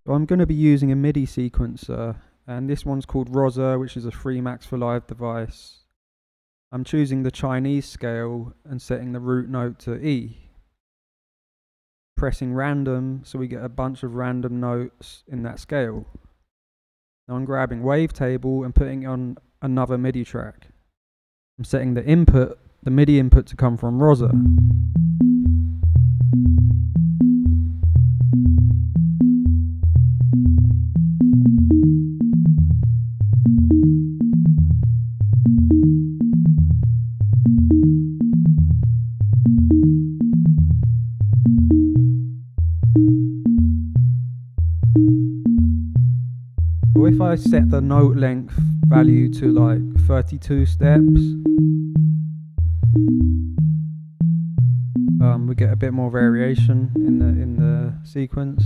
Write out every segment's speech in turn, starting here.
So I'm going to be using a MIDI sequencer, and this one's called Rosa, which is a free Max for Live device. I'm choosing the Chinese scale and setting the root note to E. Pressing random, so we get a bunch of random notes in that scale. Now I'm grabbing wavetable and putting it on another MIDI track. I'm setting the input, the MIDI input, to come from Rosa. So if I set the note length value to like 32 steps, we get a bit more variation in the sequence.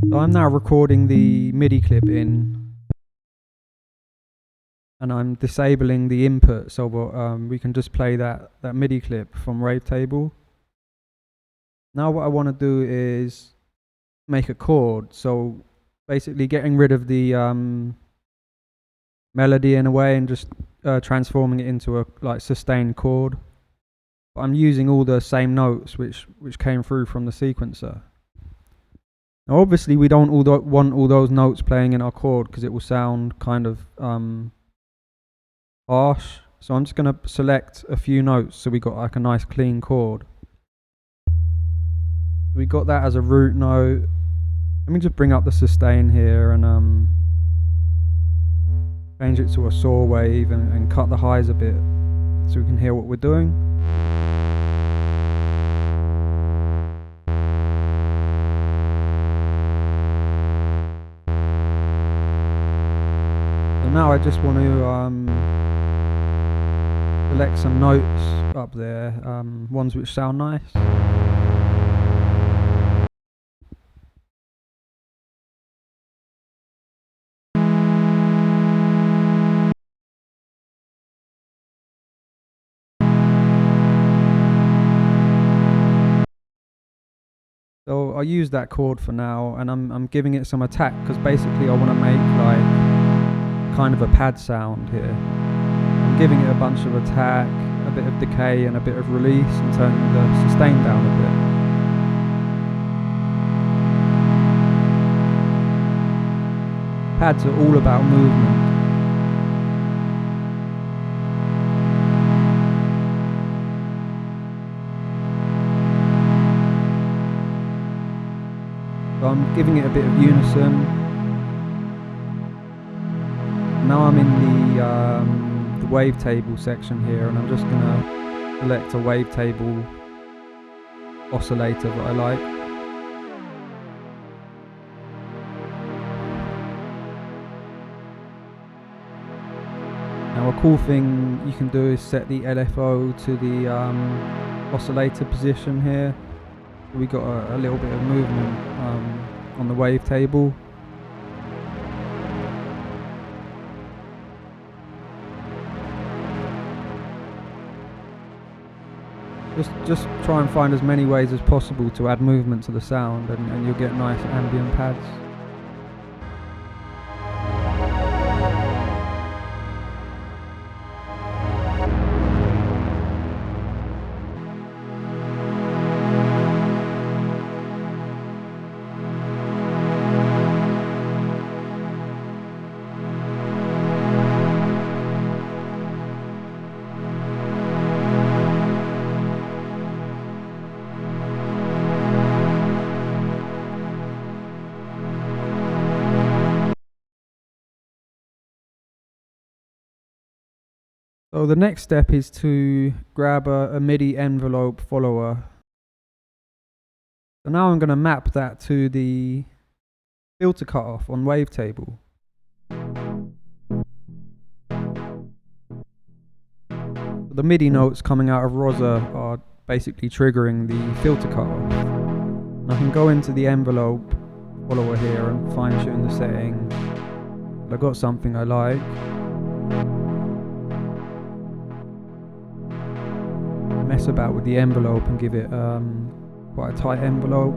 So I'm now recording the MIDI clip in, and I'm disabling the input so we can just play that MIDI clip from wavetable. Now what I want to do is make a chord, so basically getting rid of the melody in a way and just transforming it into a like sustained chord. But I'm using all the same notes which came through from the sequencer. Now obviously we don't want all those notes playing in our chord because it will sound kind of harsh. So I'm just going to select a few notes so we got like a nice clean chord. We got that as a root note. Let me just bring up the sustain here and change it to a saw wave and cut the highs a bit so we can hear what we're doing. So now I just want to select some notes up there, ones which sound nice. So I'll use that chord for now, and I'm giving it some attack because basically I want to make like kind of a pad sound here. I'm giving it a bunch of attack, a bit of decay and a bit of release, and turning the sustain down a bit. Pads are all about movement. So I'm giving it a bit of unison. Now I'm in the wavetable section here, and I'm just going to select a wavetable oscillator that I like. Now a cool thing you can do is set the LFO to the oscillator position here. We got a little bit of movement on the wavetable. Just try and find as many ways as possible to add movement to the sound, and you'll get nice ambient pads. So the next step is to grab a MIDI envelope follower. So now I'm going to map that to the filter cutoff on wavetable. The MIDI notes coming out of Rosa are basically triggering the filter cutoff. And I can go into the envelope follower here and fine tune the setting. I got something I like. Mess about with the envelope and give it quite a tight envelope.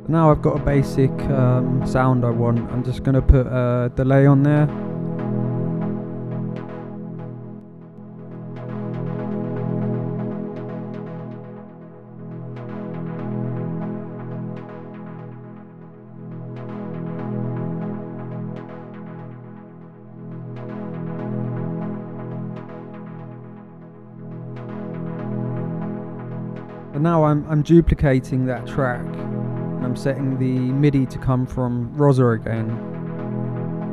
Now I've got a basic sound I want. I'm just going to put a delay on there. And now I'm duplicating that track. I'm setting the MIDI to come from Rosa again,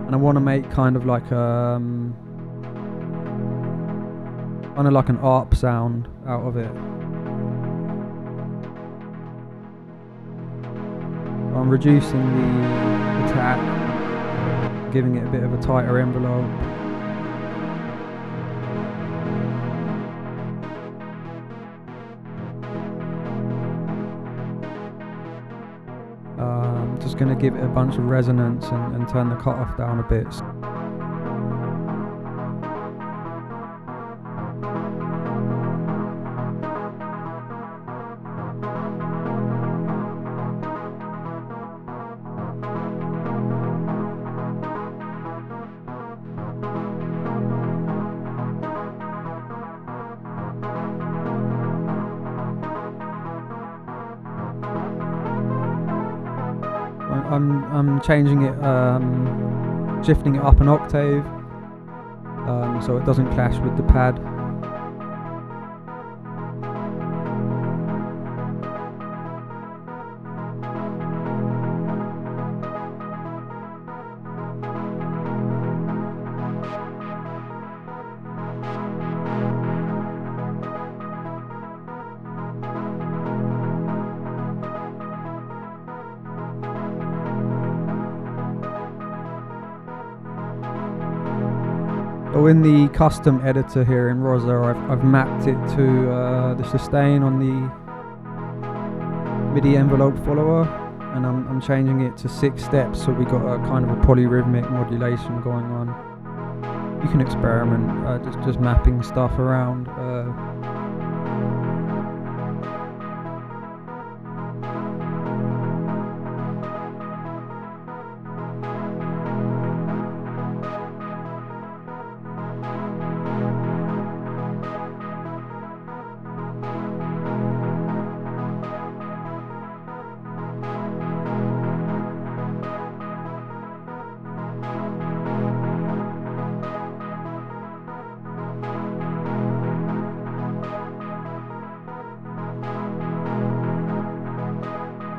and I want to make kind of like an ARP sound out of it. I'm reducing the attack, giving it a bit of a tighter envelope. Just going to give it a bunch of resonance and turn the cutoff down a bit. I'm changing it, shifting it up an octave, so it doesn't clash with the pad. So in the custom editor here in Rosa, I've mapped it to the sustain on the MIDI envelope follower, and I'm changing it to 6 steps, so we got a kind of a polyrhythmic modulation going on. You can experiment, just mapping stuff around.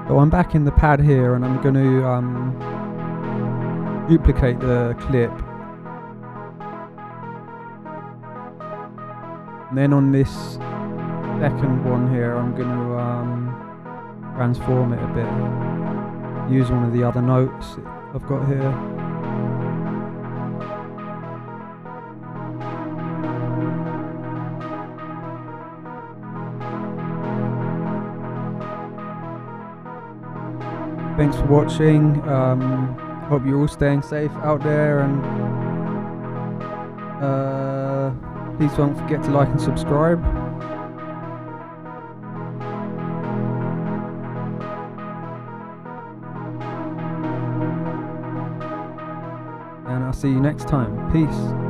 So I'm back in the pad here, and I'm going to duplicate the clip. And then on this second one here, I'm going to transform it a bit. Use one of the other notes I've got here. Thanks for watching. Hope you're all staying safe out there, and please don't forget to like and subscribe. And I'll see you next time. Peace.